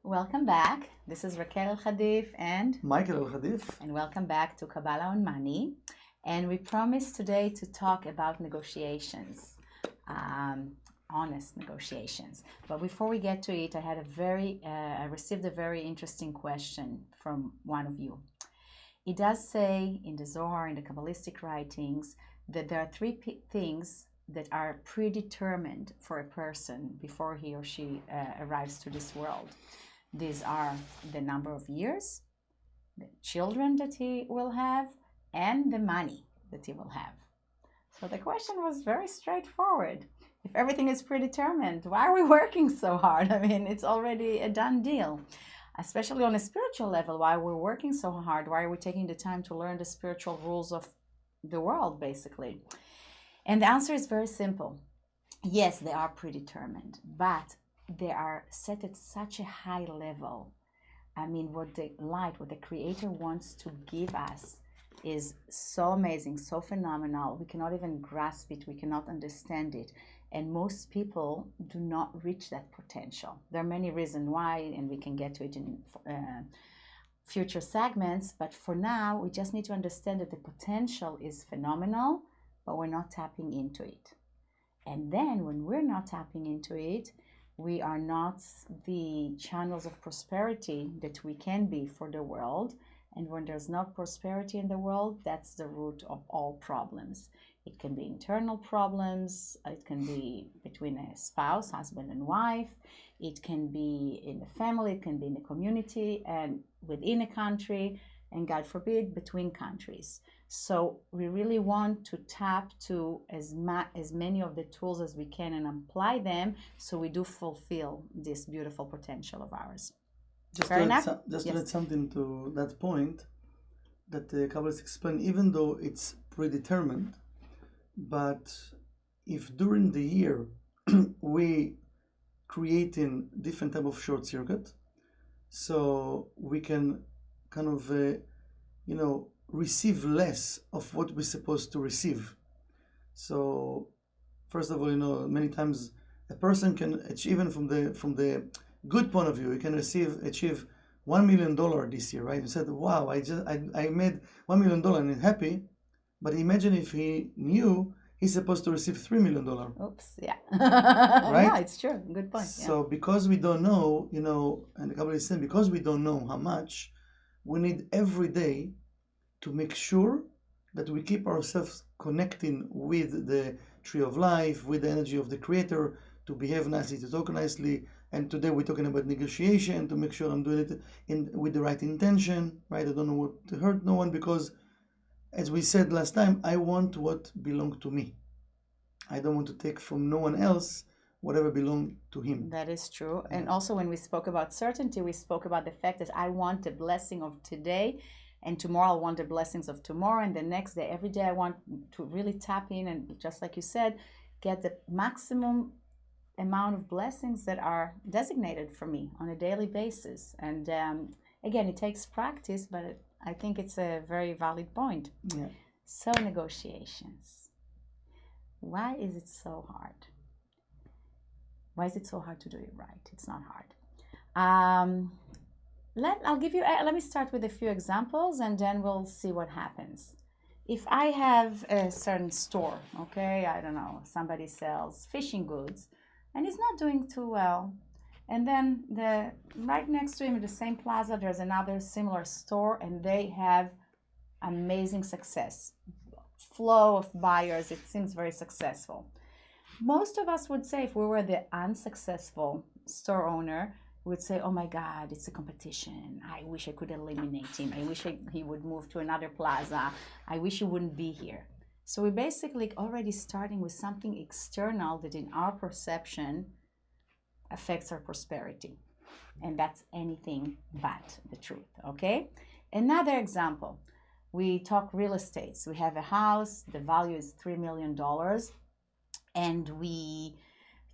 Welcome back. This is Raquel El-Khadif and Michael El-Khadif. welcome back to Kabbalah on Money. And we promised today to talk about negotiations, honest negotiations. But before we get to it, I received a very interesting question from one of you. It does say in the Zohar, in the Kabbalistic writings, that there are three things that are predetermined for a person before he or she arrives to this world. These are the number of years, the children that he will have, and the money that he will have. So the question was very straightforward. If everything is predetermined, why are we working so hard? I mean, it's already a done deal. Especially on a spiritual level, why we're working so hard? Why are we taking the time to learn the spiritual rules of the world, basically? And the answer is very simple. Yes, they are predetermined, but they are set at such a high level. I mean, what the Creator wants to give us is so amazing, so phenomenal. We cannot even grasp it. We cannot understand it. And most people do not reach that potential. There are many reasons why, and we can get to it in future segments. But for now, we just need to understand that the potential is phenomenal, but we're not tapping into it. And then when we're not tapping into it, we are not the channels of prosperity that we can be for the world. And when there's no prosperity in the world, that's the root of all problems. It can be internal problems. It can be between a spouse, husband and wife. It can be in the family. It can be in the community and within a country. And God forbid, between countries. So we really want to tap to as many of the tools as we can and apply them so we do fulfill this beautiful potential of ours. Just to add something to that point, that the Kabbalists explain, even though it's predetermined, but if during the year we creating different type of short circuit, so we can kind of receive less of what we're supposed to receive. So first of all, many times a person can achieve, even from the good point of view, you can achieve $1 million this year, right? You said, wow, I made $1 million and I'm happy. But imagine if he knew he's supposed to receive $3 million. Oops, yeah. Right? Yeah, it's true. Good point. So because we don't know, and the Kabbalah is saying, because we don't know how much, we need every day to make sure that we keep ourselves connecting with the tree of life, with the energy of the Creator, to behave nicely, to talk nicely. And today we're talking about negotiation, to make sure I'm doing it with the right intention, right? I don't know what to hurt no one, because as we said last time, I want what belongs to me. I don't want to take from no one else whatever belongs to him. That is true. And also when we spoke about certainty, we spoke about the fact that I want the blessing of today, and tomorrow I want the blessings of tomorrow, and the next day, every day I want to really tap in and, just like you said, get the maximum amount of blessings that are designated for me on a daily basis. And again, it takes practice, but I think it's a very valid point. Yeah. So negotiations. Why is it so hard? Why is it so hard to do it right? It's not hard. Let me start with a few examples and then we'll see what happens. If I have a certain store, okay, I don't know, somebody sells fishing goods and he's not doing too well. And then right next to him in the same plaza, there's another similar store and they have amazing success. Flow of buyers, it seems very successful. Most of us would say, if we were the unsuccessful store owner, we would say, oh my God, it's a competition. I wish I could eliminate him. I wish he would move to another plaza. I wish he wouldn't be here. So we're basically already starting with something external that in our perception affects our prosperity. And that's anything but the truth, okay? Another example, we talk real estate. We have a house, the value is $3 million, and we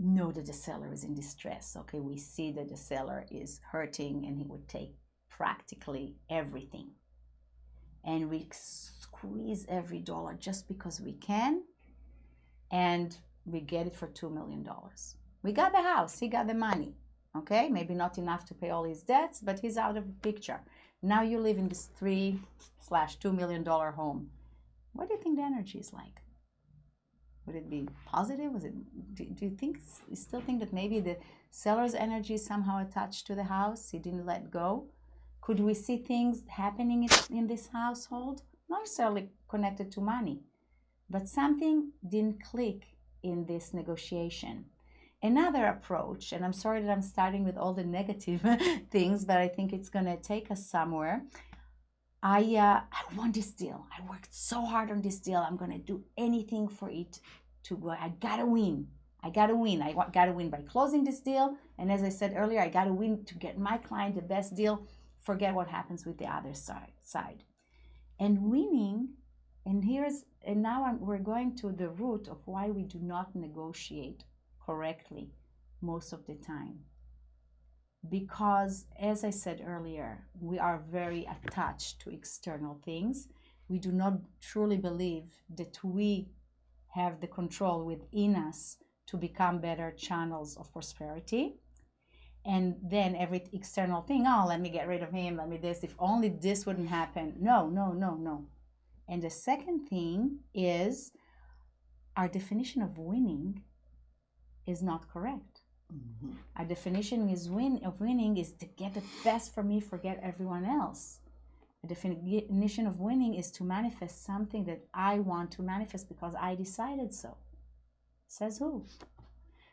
know that the seller is in distress, okay? We see that the seller is hurting and he would take practically everything. And we squeeze every dollar just because we can, and we get it for $2 million. We got the house, he got the money, Okay, maybe not enough to pay all his debts, but he's out of the picture. Now you live in this $3/2 million home. What do you think the energy is like? Would it be positive? Do you think, you still think that maybe the seller's energy is somehow attached to the house? He didn't let go? Could we see things happening in this household? Not necessarily connected to money, but something didn't click in this negotiation. Another approach, and I'm sorry that I'm starting with all the negative things, but I think it's going to take us somewhere. I want this deal. I worked so hard on this deal. I'm going to do anything for it to go. I got to win. I got to win. I got to win by closing this deal. And as I said earlier, I got to win to get my client the best deal. Forget what happens with the other side. And winning, and now we're going to the root of why we do not negotiate correctly most of the time. Because, as I said earlier, we are very attached to external things. We do not truly believe that we have the control within us to become better channels of prosperity. And then every external thing, oh, let me get rid of him, let me this, if only this wouldn't happen. No. And the second thing is our definition of winning is not correct. Mm-hmm. Our definition of winning is to get the best for me, forget everyone else. The definition of winning is to manifest something that I want to manifest because I decided so. Says who?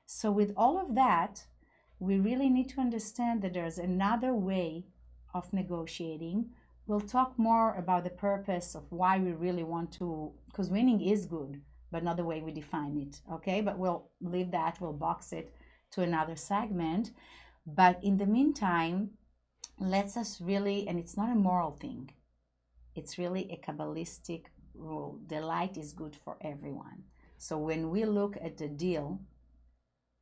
So with all of that, we really need to understand that there's another way of negotiating. We'll talk more about the purpose of why we really want to, because winning is good, but not the way we define it, okay? But we'll leave that, we'll box it to another segment. But in the meantime, let's us really, and it's not a moral thing, it's really a Kabbalistic rule. The light is good for everyone. So when we look at the deal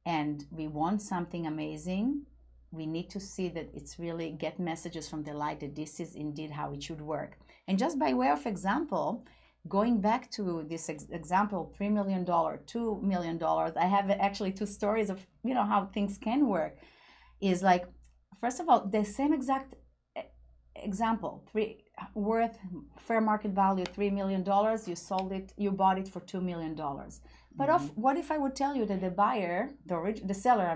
and we want something amazing, we need to see that it's really get messages from the light that this is indeed how it should work. And just by way of example, going back to this example, $3 million, $2 million, I have actually two stories of, how things can work. Is like, first of all, the same exact example, worth fair market value $3 million, you sold it, you bought it for $2 million. But what if I would tell you that the buyer, the seller,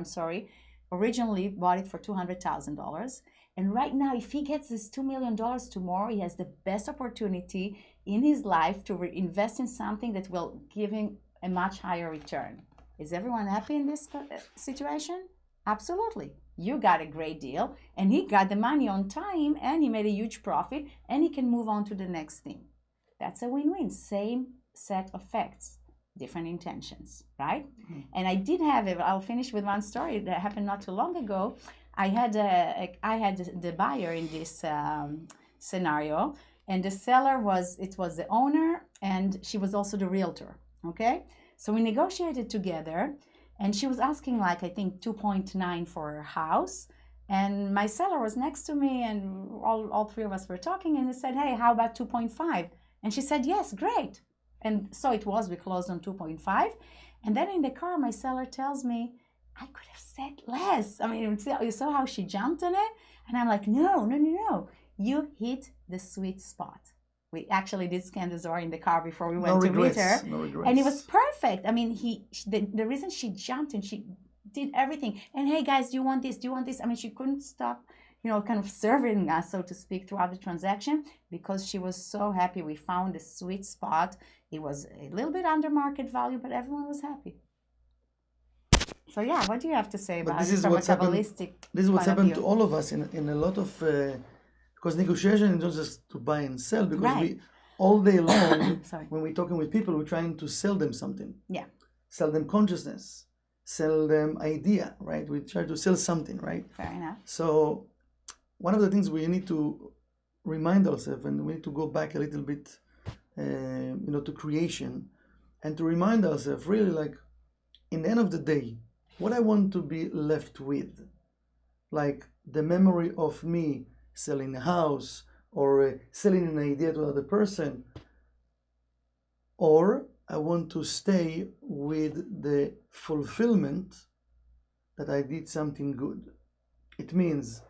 originally bought it for $200,000, and right now, if he gets this $2 million tomorrow, he has the best opportunity in his life to invest in something that will give him a much higher return. Is everyone happy in this situation? Absolutely. You got a great deal, and he got the money on time, and he made a huge profit, and he can move on to the next thing. That's a win-win. Same set of facts, different intentions, right? Mm-hmm. And I did have it. I'll finish with one story that happened not too long ago. I had the buyer in this scenario, and the seller was the owner, and she was also the realtor. Okay, so we negotiated together. And she was asking, I think 2.9 for her house. And my seller was next to me, and all three of us were talking, and he said, hey, how about 2.5? And she said, yes, great. And so it was, we closed on 2.5. And then in the car, my seller tells me, I could have said less. I mean, you saw how she jumped on it? And I'm like, no. You hit the sweet spot. We actually did scan the Zohar in the car before we went to meet her. No regrets. And it was perfect. I mean, the reason she jumped and she did everything. And hey, guys, do you want this? Do you want this? I mean, she couldn't stop, kind of serving us, so to speak, throughout the transaction, because she was so happy. We found a sweet spot. It was a little bit under market value, but everyone was happy. So yeah, what do you have to say about it from a Kabbalistic This is what's happened to view? all of us in a lot of... because negotiation is not just to buy and sell, because Right. we all day long, when we're talking with people, we're trying to sell them something. Yeah. Sell them consciousness, sell them idea, right? We try to sell something, right? Fair enough. So one of the things we need to remind ourselves, and we need to go back a little bit, to creation, and to remind ourselves, really, in the end of the day, what I want to be left with, the memory of me selling a house, or selling an idea to another person, or I want to stay with the fulfillment that I did something good. It means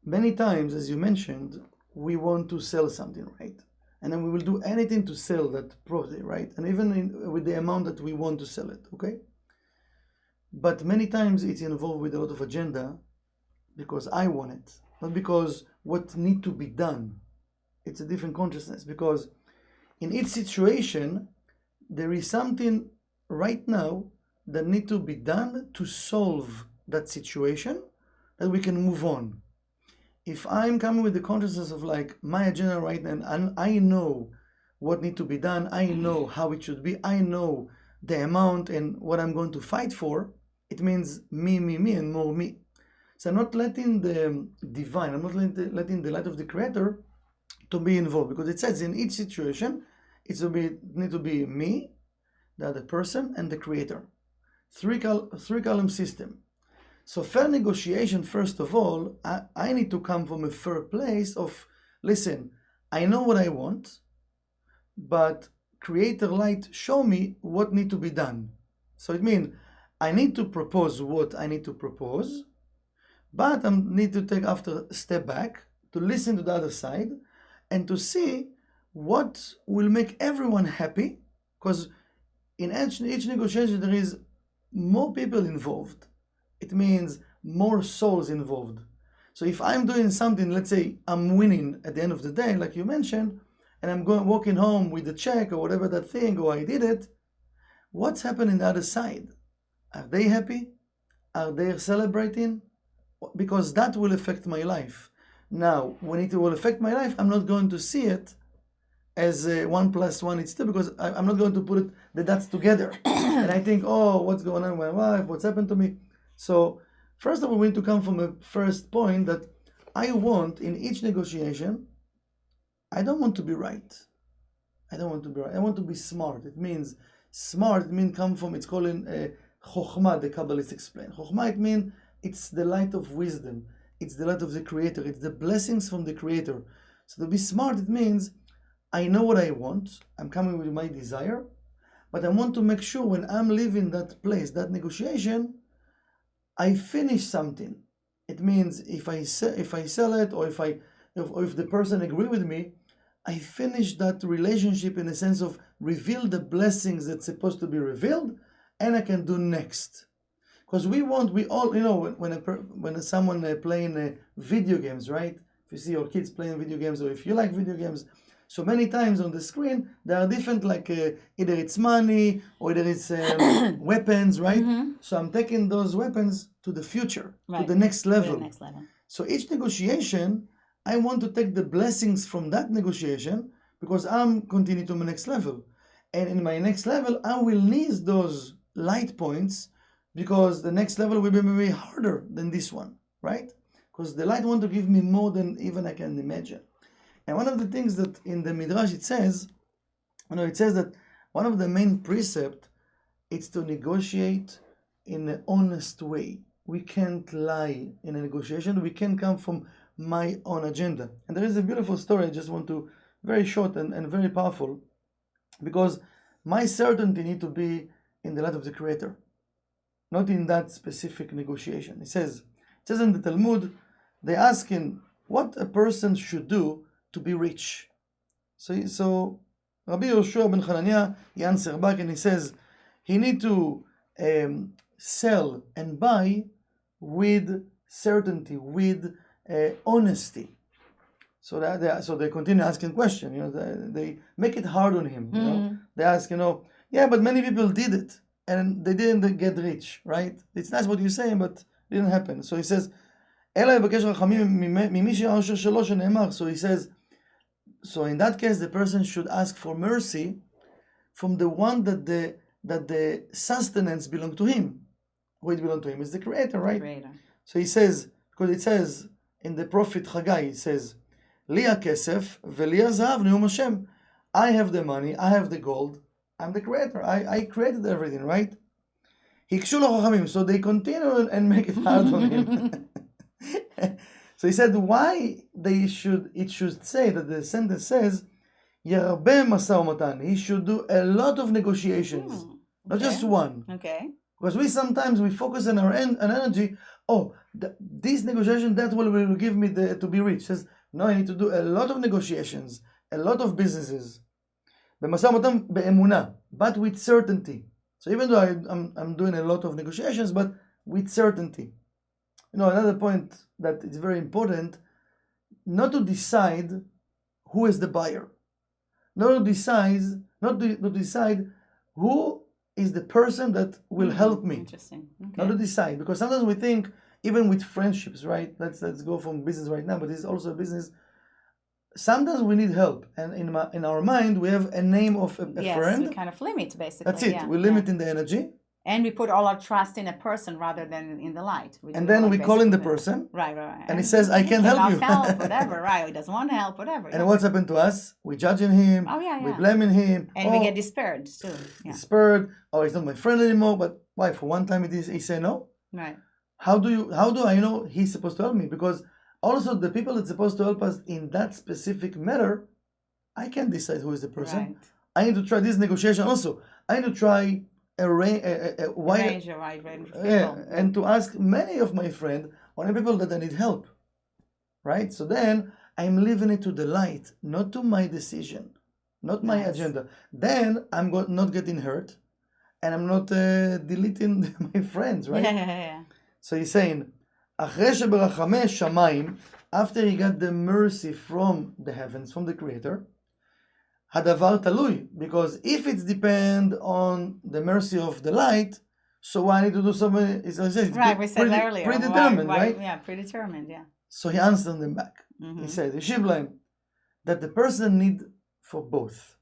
many times, as you mentioned, we want to sell something, right? And then we will do anything to sell that property, right? And even with the amount that we want to sell it, okay? But many times it's involved with a lot of agenda because I want it, not because what need to be done. It's a different consciousness because in each situation, there is something right now that need to be done to solve that situation that we can move on. If I'm coming with the consciousness of like my agenda right now, and I know what need to be done, I know how it should be, I know the amount and what I'm going to fight for, it means me, and more me. So I'm not letting the divine, I'm not letting the light of the creator to be involved, because it says in each situation, need to be me, the other person, and the creator. Three column system. So fair negotiation, first of all, I need to come from a fair place of, listen, I know what I want, but creator light, show me what need to be done. So it means I need to propose what I need to propose, but I need to take after a step back to listen to the other side and to see what will make everyone happy, because in each negotiation there is more people involved. It means more souls involved. So if I'm doing something, let's say I'm winning at the end of the day, like you mentioned, and I'm walking home with a check or whatever that thing, or I did it, what's happening the other side? Are they happy? Are they celebrating? Because that will affect my life. Now, when it will affect my life, I'm not going to see it as 1 + 1 is 2, because I'm not going to put the dots together. And I think, oh, what's going on with my wife? What's happened to me? So, first of all, we need to come from a first point that I want in each negotiation, I don't want to be right. I don't want to be right. I want to be smart. It means smart, it means come from, it's called in Chokhmah, the Kabbalists explain. Chokhmah, it means it's the light of wisdom. It's the light of the Creator. It's the blessings from the Creator. So to be smart, it means I know what I want. I'm coming with my desire, but I want to make sure when I'm leaving that place, that negotiation, I finish something. It means if I sell it, or if the person agree with me, I finish that relationship in a sense of reveal the blessings that's supposed to be revealed, and I can do next. Because we all, you know, when someone playing video games, right? If you see your kids playing video games, or if you like video games, so many times on the screen there are different, like either it's money or either it's weapons, right? Mm-hmm. So I'm taking those weapons to the future, right, to the next level. So each negotiation, I want to take the blessings from that negotiation, because I'm continuing to my next level, and in my next level I will need those light points, because the next level will be maybe harder than this one, right? Because the light want to give me more than even I can imagine. And one of the things that in the Midrash it says that one of the main precept is to negotiate in an honest way. We can't lie in a negotiation. We can't come from my own agenda. And there is a beautiful story I just want to, very short and very powerful, because my certainty need to be in the light of the Creator, not in that specific negotiation. It says in the Talmud, they ask him what a person should do to be rich. So Rabbi Yoshua ben Hananiah, he answers back and he says he need to sell and buy with certainty, with honesty. So they continue asking questions. You know, they make it hard on him. You know, they ask, yeah, but many people did it and they didn't get rich, right? It's nice what you're saying, but it didn't happen. So he says, so he says, so in that case, the person should ask for mercy from the one that the sustenance belong to him. Who it belong to him is the Creator, right? Creator. So he says, because it says in the prophet Haggai, it says, Li hakesef veli hazahav neum Hashem. I have the money, I have the gold, I'm the Creator. I created everything, right? Hikshu lo chachamim. So they continue and make it hard on him. So he said, why it should say that the sentence says, Yarbe masa umatan. He should do a lot of negotiations, not just one. Okay. Because we sometimes focus on our energy. Oh, this negotiation that will give me to be rich. Says no, I need to do a lot of negotiations, a lot of businesses. במשא ומתן באמונה, but with certainty. So even though I'm doing a lot of negotiations, but with certainty. Another point that is very important, not to decide who is the buyer. Not to decide who is the person that will help me. Interesting. Okay. Not to decide, because sometimes we think, even with friendships, right? Let's go from business right now, but it's also a business. Sometimes we need help, and in our mind we have a name of a friend. Yes, we kind of limit basically. That's it. We limit in the energy. And we put all our trust in a person rather than in the light. And then we call in the person. Right. And he says, I can't help you. Help, whatever, right. He doesn't want to help, whatever. And what's happened to us? We judging him. Oh, yeah. We blaming him. And we get despaired too. Yeah. Despaired. Oh, he's not my friend anymore. But why? For one time he say no? Right. How do I know he's supposed to help me? Because also the people that's supposed to help us in that specific matter, I can't decide who is the person. Right. I need to try this negotiation also. I need to try a wide range of people. And to ask many of my friends, or people that I need help, right? So then I'm leaving it to the light, not to my decision, not my agenda. Then I'm not getting hurt, and I'm not deleting my friends, right? Yeah. So he's saying, אחרי שברחמי שמיים, after he got the mercy from the heavens, from the Creator, הדבר תלוי, because if it's depend on the mercy of the light, so why I need to do something? Right, we said earlier. Predetermined, right? Yeah, predetermined, yeah. So he answered them back. He said, Yeshiv lהם, that the person need for both.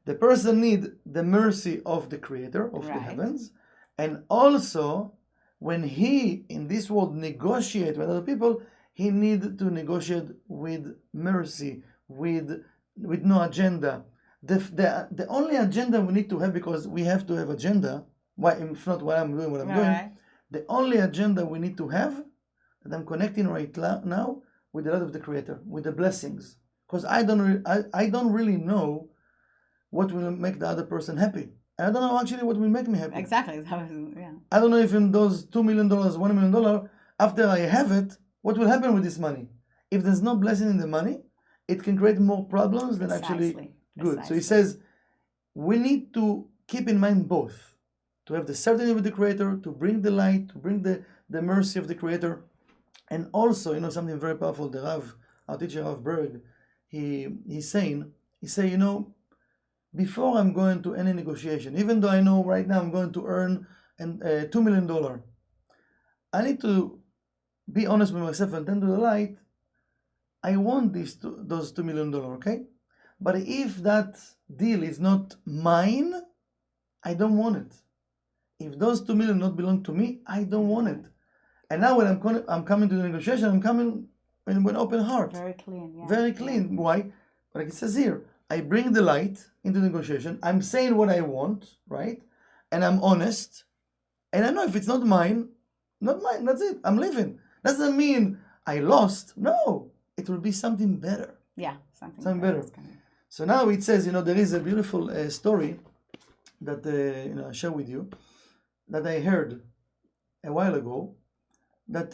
The person need the mercy of the Creator, of the heavens, and also, when he, in this world, negotiate with other people, he need to negotiate with mercy, with no agenda. The only agenda we need to have, because we have to have agenda, why if not what I'm doing, the only agenda we need to have, that I'm connecting right now with the love of the Creator, with the blessings. Because I don't really know what will make the other person happy. I don't know actually what will make me happy. Exactly. Yeah. I don't know if in those $2 million, $1 million, after I have it, what will happen with this money? If there's no blessing in the money, it can create more problems than actually good. So he says, we need to keep in mind both. To have the certainty with the Creator, to bring the light, to bring the mercy of the Creator. And also, something very powerful, the Rav, our teacher, Rav Berg, he's saying, before I'm going to any negotiation, even though I know right now I'm going to earn $2 million, I need to be honest with myself and tend to the light. I want those $2 million, okay? But if that deal is not mine, I don't want it. If those $2 million not belong to me, I don't want it. And now when I'm coming to the negotiation, I'm coming with open heart. Very clean, yeah. Very clean. Why? Like it says here, I bring the light into negotiation. I'm saying what I want, right? And I'm honest. And I know if it's not mine, that's it. I'm leaving. Doesn't mean I lost. No. It will be something better. Yeah, something better. So now it says, there is a beautiful story that I share with you, that I heard a while ago, that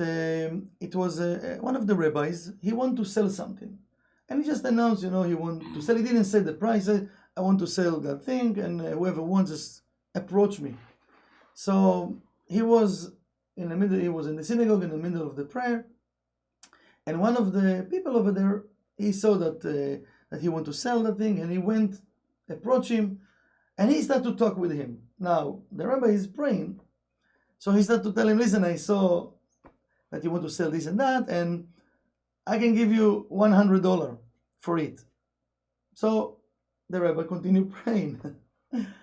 it was one of the rabbis. He wanted to sell something, and he just announced, he wanted to sell. He didn't say the price. I want to sell that thing, and whoever wants, just approach me. So he was in the middle. He was in the synagogue in the middle of the prayer. And one of the people over there, he saw that he wanted to sell the thing, and he went, approach him, and he started to talk with him. Now, the rabbi is praying, so he started to tell him, listen, I saw that you want to sell this and that, and I can give you $100 for it. So the rabbi continued praying.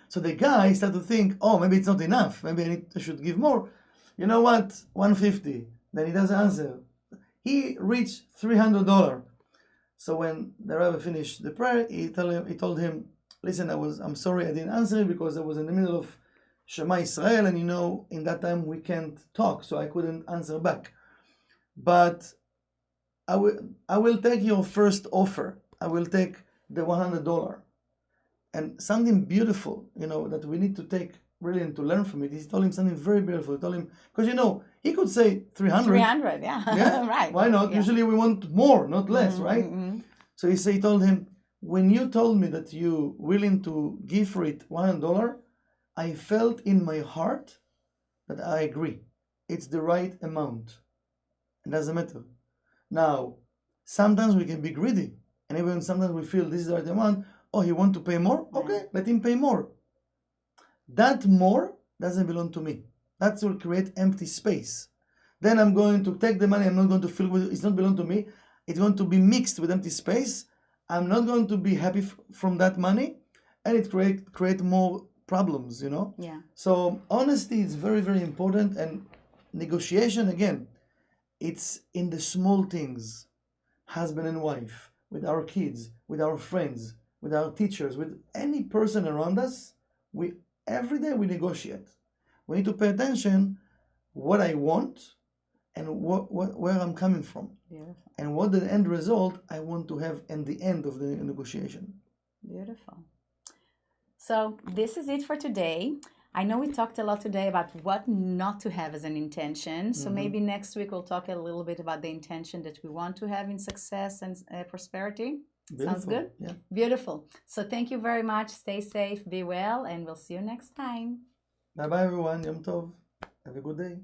So the guy started to think, oh, maybe it's not enough. Maybe I should give more. You know what? $150. Then he doesn't answer. He reached $300. So when the rabbi finished the prayer, he told him, listen, I'm sorry I didn't answer you because I was in the middle of Shema Israel, and in that time we can't talk, so I couldn't answer back. But I will take your first offer. I will take the $100. And something beautiful, that we need to take willing to learn from it, he told him something very beautiful. He told him, because he could say 300. 300, yeah. Yeah, Right. Why not? Yeah. Usually we want more, not less, right? Mm-hmm. So he told him, when you told me that you willing to give for it $100, I felt in my heart that I agree. It's the right amount. It doesn't matter. Now, sometimes we can be greedy. And even sometimes we feel this is the right amount. Oh, he want to pay more? Okay, let him pay more. That more doesn't belong to me. That will create empty space. Then I'm going to take the money. I'm not going to feel with it. It's not belong to me. It's going to be mixed with empty space. I'm not going to be happy from that money. And it create more problems, Yeah. So honesty is very, very important. And negotiation, again, it's in the small things. Husband and wife, with our kids, with our friends, with our teachers, with any person around us, every day we negotiate. We need to pay attention what I want and where I'm coming from. Beautiful. And what the end result I want to have in the end of the negotiation. Beautiful. So this is it for today. I know we talked a lot today about what not to have as an intention. So maybe next week we'll talk a little bit about the intention that we want to have in success and prosperity. Beautiful. Sounds good? Yeah. Beautiful. So thank you very much. Stay safe, be well, and we'll see you next time. Bye-bye, everyone. Yom Tov. Have a good day.